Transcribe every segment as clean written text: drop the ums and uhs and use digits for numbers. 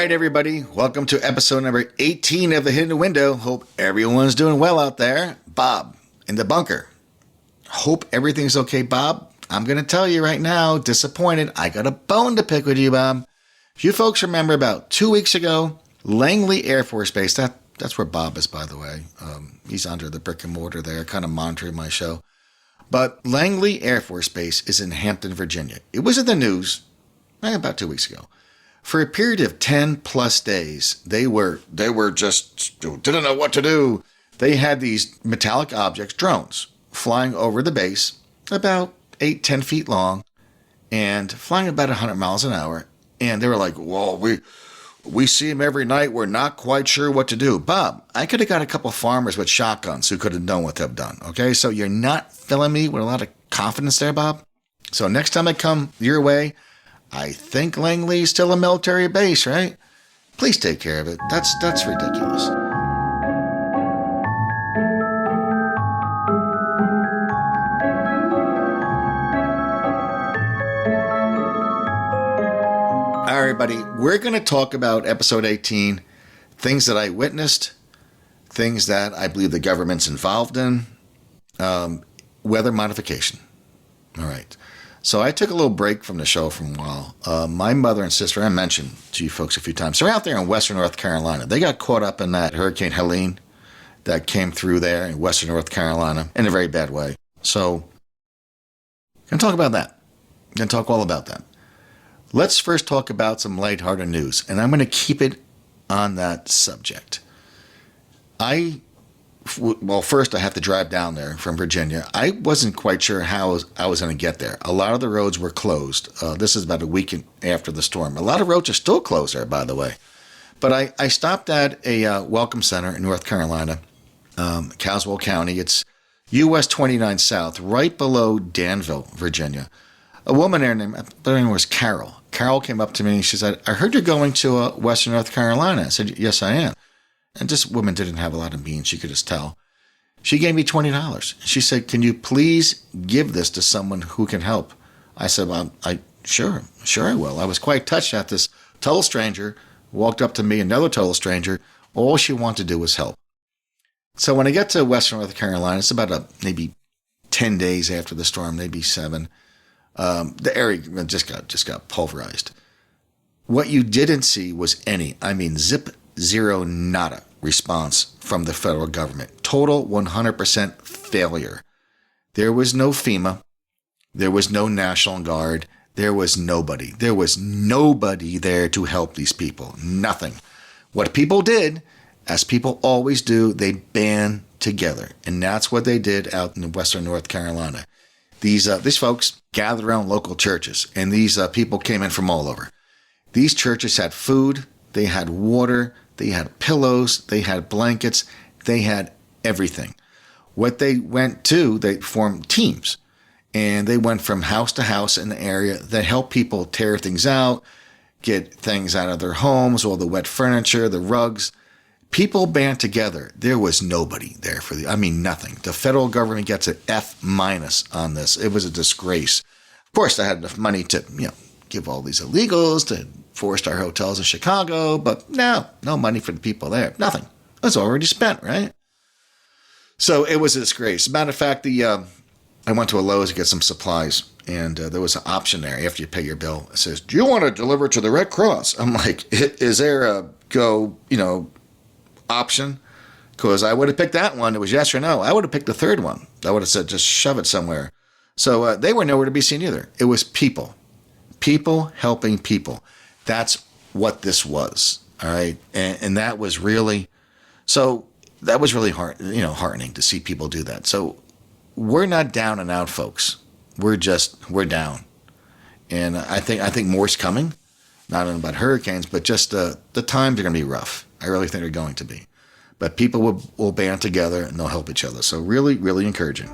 right, everybody. Welcome to episode number 18 of The Hidden Window. Hope everyone's doing well out there. Bob in the bunker. Hope everything's okay, Bob. I'm going to tell you right now, disappointed. I got a bone to pick with you, Bob. If you folks remember about 2 weeks ago, Langley Air Force Base, that's where Bob is, by the way. He's under the brick and mortar there, kind of monitoring my show. But Langley Air Force Base is in Hampton, Virginia. It was in the news about 2 weeks ago. For a period of 10 plus days, they were just didn't know what to do. They had these metallic objects, drones, flying over the base, about 8-10 feet long, and flying about 100 miles an hour. And they were like, "Well, we see them every night. We're not quite sure what to do." Bob, I could have got a couple farmers with shotguns who could have known what they've done. Okay, so you're not filling me with a lot of confidence there, Bob. So next time I come your way, I think Langley's still a military base, right? Please take care of it. That's ridiculous. All right, buddy. We're going to talk about episode 18, things that I witnessed, things that I believe the government's involved in, weather modification. All right. So I took a little break from the show for a while. My mother and sister, I mentioned to you folks a few times, they're out there in western North Carolina. They got caught up in that Hurricane Helene that came through there in western North Carolina in a very bad way. So I'm going to talk about that. I'm going to talk all about that. Let's first talk about some lighthearted news, and I'm going to keep it on that subject. First I have to drive down there from Virginia. I wasn't quite sure how I was going to get there. A lot of the roads were closed. This is about a week after the storm. A lot of roads are still closed there, by the way. But I stopped at a welcome center in North Carolina, Caswell County. It's US 29 South, right below Danville, Virginia. A woman there her name was Carol. Carol came up to me and she said, "I heard you're going to western North Carolina." I said, "Yes, I am." And this woman didn't have a lot of means. She could just tell. She gave me $20. She said, "Can you please give this to someone who can help?" I said, "Well, sure I will." I was quite touched that this total stranger walked up to me, another total stranger. All she wanted to do was help. So when I get to western North Carolina, it's about maybe 10 days after the storm, maybe 7. The area just got pulverized. What you didn't see was zip, zero, nada response from the federal government. Total 100% failure. There was no FEMA. There was no National Guard. There was nobody. There was nobody there to help these people. Nothing. What people did, as people always do, they band together. And that's what they did out in western North Carolina. These folks gathered around local churches, and these people came in from all over. These churches had food. They had water. They had pillows, they had blankets, they had everything. What they went to, they formed teams. And they went from house to house in the area that helped people tear things out, get things out of their homes, all the wet furniture, the rugs. People band together. There was nobody there for nothing. The federal government gets an F- on this. It was a disgrace. Of course, they had enough money to, give all these illegals to 4-star hotels in Chicago, but no money for the people there. Nothing. It was already spent, right? So it was a disgrace. Matter of fact, I went to a Lowe's to get some supplies, and there was an option there after you pay your bill. It says, "Do you want to deliver to the Red Cross?" I'm like, is there a go, option? Because I would have picked that one. It was yes or no. I would have picked the third one. I would have said, just shove it somewhere. So they were nowhere to be seen either. It was people. People helping people. That's what this was, all right? And that was really heartening to see people do that. So we're not down and out, folks. We're down. And I think more's coming, not only about hurricanes, but just the times are going to be rough. I really think they're going to be. But people will band together and they'll help each other. So really, really encouraging.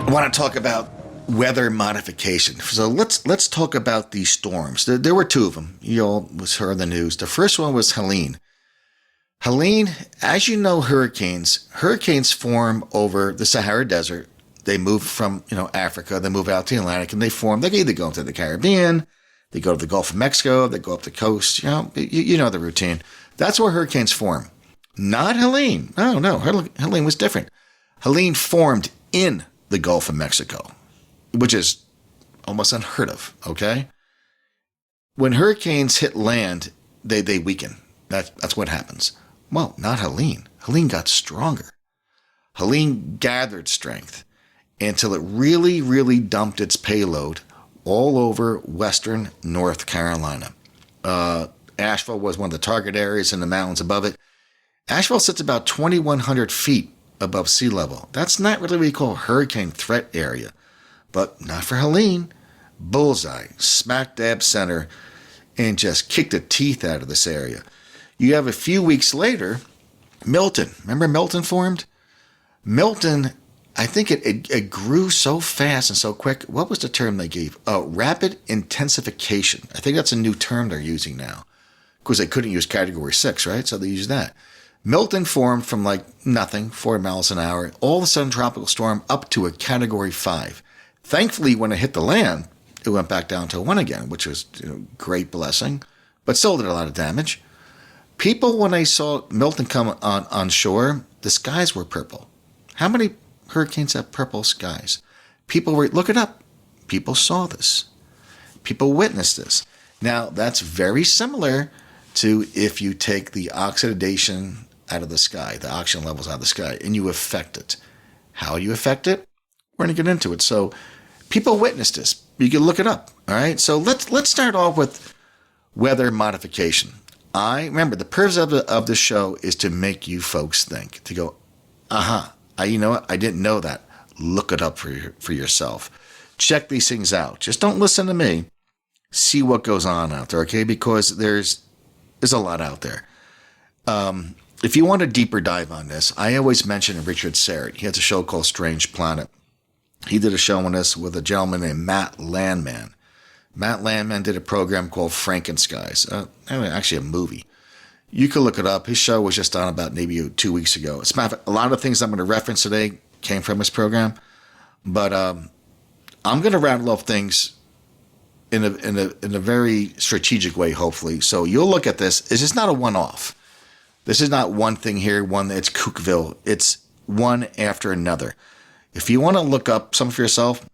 I want to talk about weather modification. So let's talk about these storms. There were two of them. You all was heard the news. The first one was Helene. Helene, as you know, hurricanes form over the Sahara Desert. They move from Africa. They move out to the Atlantic, and they form. They either go into the Caribbean, they go to the Gulf of Mexico, they go up the coast. You know the routine. That's where hurricanes form. Not Helene. No, Helene was different. Helene formed in the Gulf of Mexico, which is almost unheard of, okay? When hurricanes hit land, they weaken. That's what happens. Well, not Helene. Helene got stronger. Helene gathered strength until it really, really dumped its payload all over western North Carolina. Asheville was one of the target areas in the mountains above it. Asheville sits about 2,100 feet above sea level. That's not really what you call a hurricane threat area, but not for Helene. Bullseye, smack dab center, and just kicked the teeth out of this area. You have a few weeks later, Milton. Remember Milton formed? Milton, I think it grew so fast and so quick. What was the term they gave? Rapid intensification. I think that's a new term they're using now because they couldn't use Category 6, right? So they used that. Milton formed from like nothing, 4 miles an hour, all of a sudden tropical storm up to a Category 5. Thankfully, when it hit the land, it went back down to a 1 again, which was great blessing, but still did a lot of damage. People, when they saw Milton come on shore, the skies were purple. How many hurricanes have purple skies? People were, look it up. People saw this. People witnessed this. Now, that's very similar to if you take the oxidation out of the sky, the oxygen levels out of the sky, and you affect it. How you affect it? We're going to get into it. So people witnessed this. You can look it up. All right. So let's start off with weather modification. I remember the purpose of the show is to make you folks think, to go, you know what? I didn't know that. Look it up for yourself. Check these things out. Just don't listen to me. See what goes on out there, okay? Because there's a lot out there. If you want a deeper dive on this, I always mention Richard Serrett. He has a show called Strange Planet. He did a show on this with a gentleman named Matt Landman. Matt Landman did a program called Frankenskies. Actually, a movie. You can look it up. His show was just on about maybe 2 weeks ago. As a matter of fact, a lot of things I'm going to reference today came from his program. But I'm going to rattle off things in a very strategic way, hopefully. So you'll look at this. It's just not a one-off. This is not one thing here, one that's Cookville. It's one after another. If you want to look up some for yourself,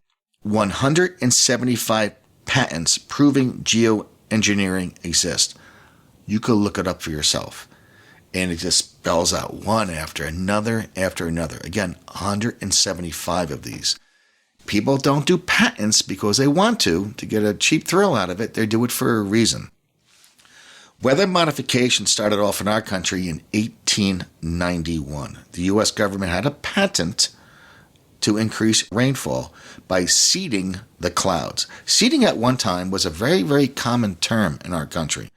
175 patents proving geoengineering exist. You could look it up for yourself. And it just spells out one after another after another. Again, 175 of these. People don't do patents because they want to get a cheap thrill out of it. They do it for a reason. Weather modification started off in our country in 1891. The U.S. government had a patent to increase rainfall by seeding the clouds. Seeding at one time was a very, very common term in our country,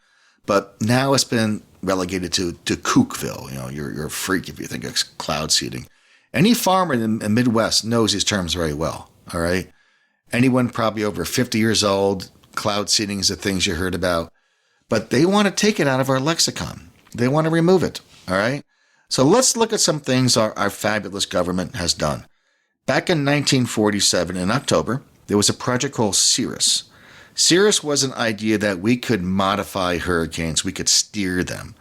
but now it's been relegated to Cookville. You're a freak if you think it's cloud seeding. Any farmer in the Midwest knows these terms very well, all right? Anyone probably over 50 years old, cloud seeding is the things you heard about, but they want to take it out of our lexicon. They want to remove it, all right? So let's look at some things our fabulous government has done. Back in 1947, in October, there was a project called Cirrus. Cirrus was an idea that we could modify hurricanes. We could steer them.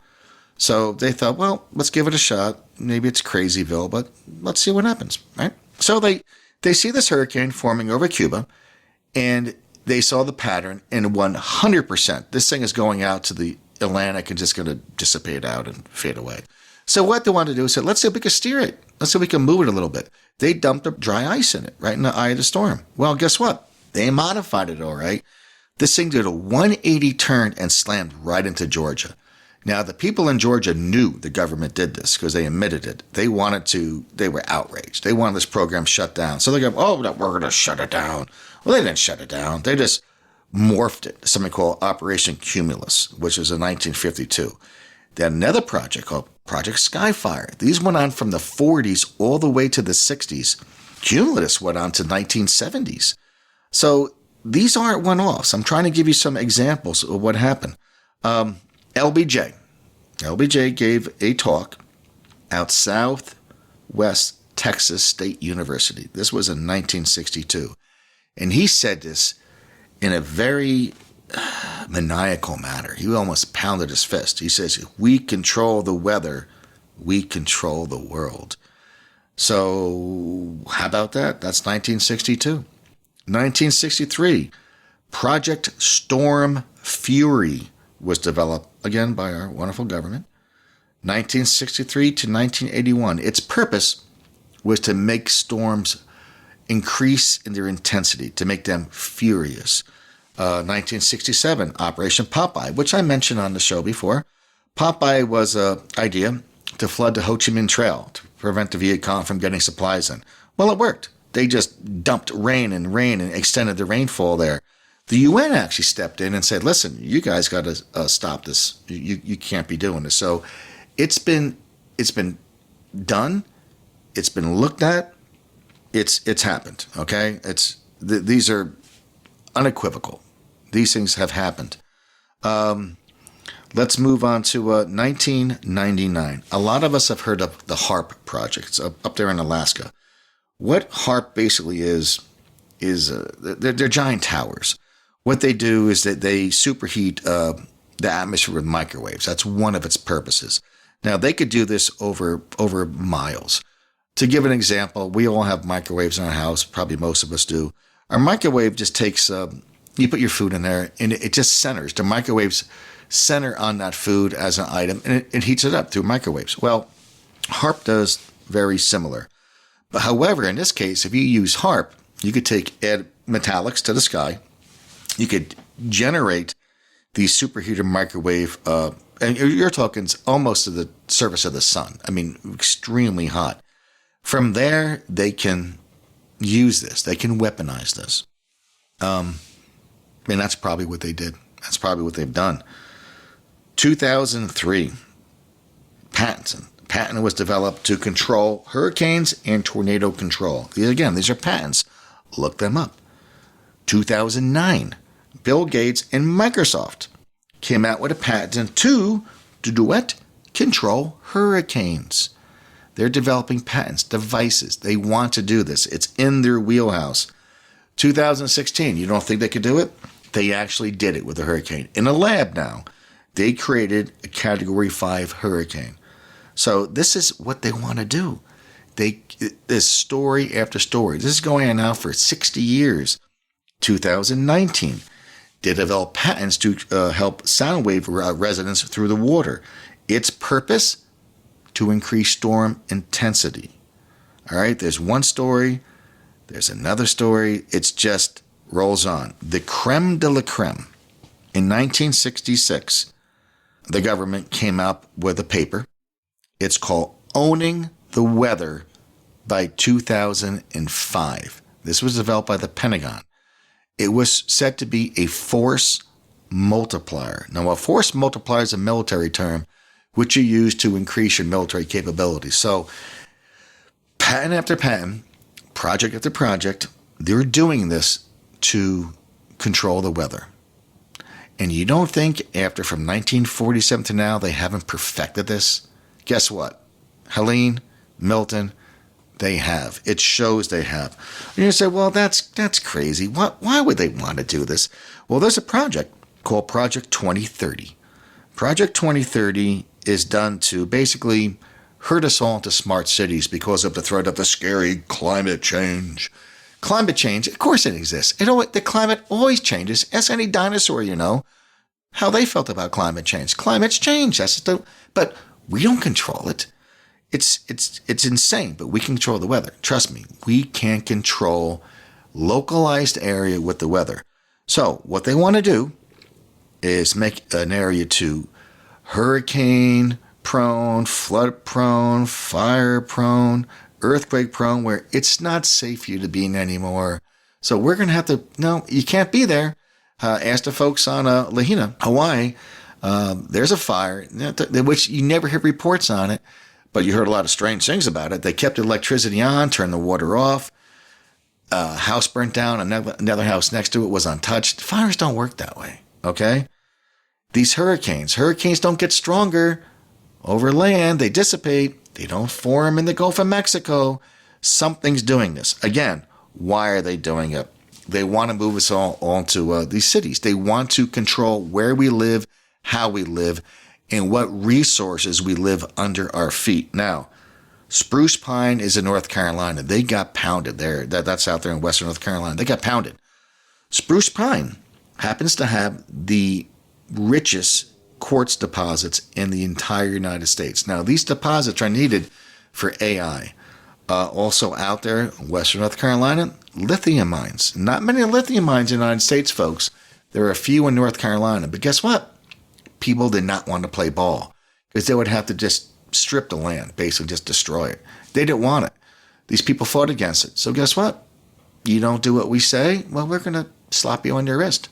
So they thought, well, let's give it a shot. Maybe it's Crazyville, but let's see what happens, right? So they see this hurricane forming over Cuba, and they saw the pattern, and 100%, this thing is going out to the Atlantic and just going to dissipate out and fade away. So what they wanted to do is say, let's see if we can steer it. Let's see if we can move it a little bit. They dumped up dry ice in it, right in the eye of the storm. Well, guess what? They modified it all right. This thing did a 180 turn and slammed right into Georgia. Now, the people in Georgia knew the government did this because they admitted it. They were outraged. They wanted this program shut down. So they go, oh, no, we're going to shut it down. Well, they didn't shut it down. They just morphed it to something called Operation Cumulus, which was in 1952. They had another project called Project Skyfire. These went on from the 40s all the way to the 60s. cumulus went on to 1970s. So these aren't one-offs. I'm trying to give you some examples of what happened. LBJ. LBJ gave a talk out Southwest Texas State University. This was in 1962. And he said this in a very maniacal manner. He almost pounded his fist. He says, if we control the weather, we control the world. So how about that? That's 1962. 1963, Project Storm Fury was developed, again, by our wonderful government. 1963 to 1981. Its purpose was to make storms increase in their intensity, to make them furious. 1967, Operation Popeye, which I mentioned on the show before. Popeye was an idea to flood the Ho Chi Minh Trail to prevent the Viet Cong from getting supplies in. Well, it worked. They just dumped rain and extended the rainfall there. The UN actually stepped in and said, listen, you guys got to stop this. You can't be doing this. So it's been done. It's been looked at. It's happened. Okay. These are unequivocal. These things have happened. Let's move on to 1999. A lot of us have heard of the HARP project. It's up there in Alaska. What HARP basically is they're giant towers. What they do is that they superheat the atmosphere with microwaves. That's one of its purposes. Now, they could do this over miles. To give an example, we all have microwaves in our house. Probably most of us do. Our microwave just takes, you put your food in there, and it just centers. The microwaves center on that food as an item, and it heats it up through microwaves. Well, HARP does very similar. But however, in this case, if you use HARP, you could add metallics to the sky. You could generate the superheated microwave, and you're talking almost to the surface of the sun. I mean, extremely hot. From there, they can use this. They can weaponize this. And that's probably what they did. That's probably what they've done. 2003, patent was developed to control hurricanes and tornado control. These are patents. Look them up. 2009, Bill Gates and Microsoft came out with a patent to control hurricanes. They're developing patents, devices. They want to do this. It's in their wheelhouse. 2016, you don't think they could do it? They actually did it with a hurricane. In a lab now, they created a Category 5 hurricane. So this is what they want to do. There's story after story. This is going on now for 60 years. 2019, they developed patents to help sound wave resonance through the water. Its purpose? To increase storm intensity. All right, there's one story. There's another story. It's just rolls on. The creme de la creme. In 1966, the government came up with a paper. It's called Owning the Weather by 2005. This was developed by the Pentagon. It was said to be a force multiplier. Now, a force multiplier is a military term which you use to increase your military capabilities. So, patent after patent, project after project, they're doing this to control the weather. And you don't think from 1947 to now they haven't perfected this? Guess what? Helene, Milton, they have. It shows they have. And you say, well, that's crazy. Why would they want to do this? Well, there's a project called Project 2030. Project 2030 is done to basically herd us all into smart cities because of the threat of the scary climate change. Climate change, of course it exists. The climate always changes. Ask any dinosaur you know how they felt about climate change. Climate's change. But we don't control it. It's insane, but we can control the weather. Trust me, we can control localized area with the weather. So what they want to do is make an area to hurricane prone, flood prone, fire prone, earthquake prone, where it's not safe for you to be in anymore. So we're going to have to, no, you can't be there. Ask the folks on Lahaina, Hawaii. There's a fire, which you never hear reports on it, but you heard a lot of strange things about it. They kept the electricity on, turned the water off. A house burnt down, another house next to it was untouched. Fires don't work that way, okay? These hurricanes don't get stronger over land. They dissipate. They don't form in the Gulf of Mexico. Something's doing this. Again, why are they doing it? They want to move us all onto these cities. They want to control where we live, how we live, and what resources we live under our feet. Now, spruce pine is in North Carolina. They got pounded there. That's out there in western North Carolina. They got pounded. Spruce pine happens to have the richest quartz deposits in the entire United States. Now, these deposits are needed for AI. Also out there in western North Carolina, lithium mines. Not many lithium mines in the United States, folks. There are a few in North Carolina. But guess what? People did not want to play ball because they would have to just strip the land, basically just destroy it. They didn't want it. These people fought against it. So guess what? You don't do what we say, well, we're going to slap you on your wrist.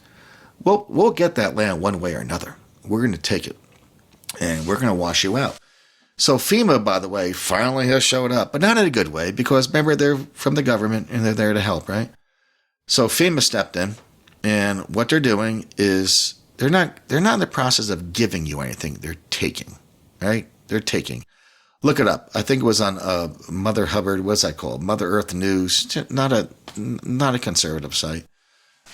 We'll get that land one way or another. We're going to take it, and we're going to wash you out. So FEMA, by the way, finally has showed up, but not in a good way because, remember, they're from the government, and they're there to help, right? So FEMA stepped in, and what they're doing is they're not in the process of giving you anything. They're taking, right? They're taking. Look it up. I think it was on Mother Hubbard. What's that called? Mother Earth News. Not a conservative site.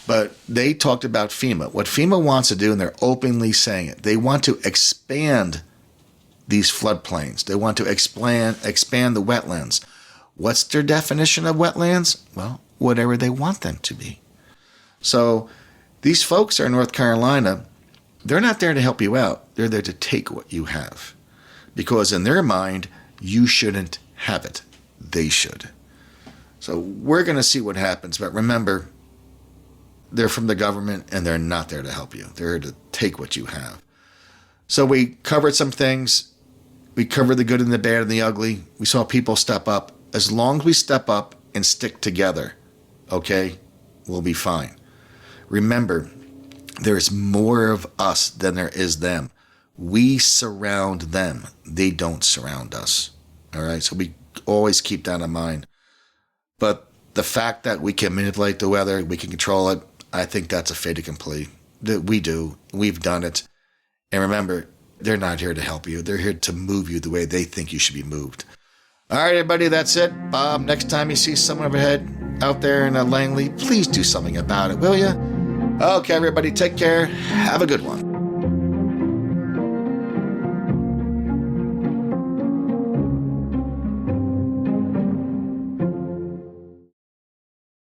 But they talked about FEMA. What FEMA wants to do, and they're openly saying it, they want to expand these floodplains. They want to expand the wetlands. What's their definition of wetlands? Well, whatever they want them to be. So these folks are in North Carolina. They're not there to help you out. They're there to take what you have. Because in their mind, you shouldn't have it. They should. So we're going to see what happens. But remember, they're from the government, and they're not there to help you. They're here to take what you have. So we covered some things. We covered the good and the bad and the ugly. We saw people step up. As long as we step up and stick together, okay, we'll be fine. Remember, there's more of us than there is them. We surround them. They don't surround us. All right? So we always keep that in mind. But the fact that we can manipulate the weather, we can control it, I think that's a fait accompli. We do. We've done it. And remember, they're not here to help you. They're here to move you the way they think you should be moved. All right, everybody, that's it. Bob, next time you see someone overhead out there in Langley, please do something about it, will you? Okay, everybody, take care. Have a good one.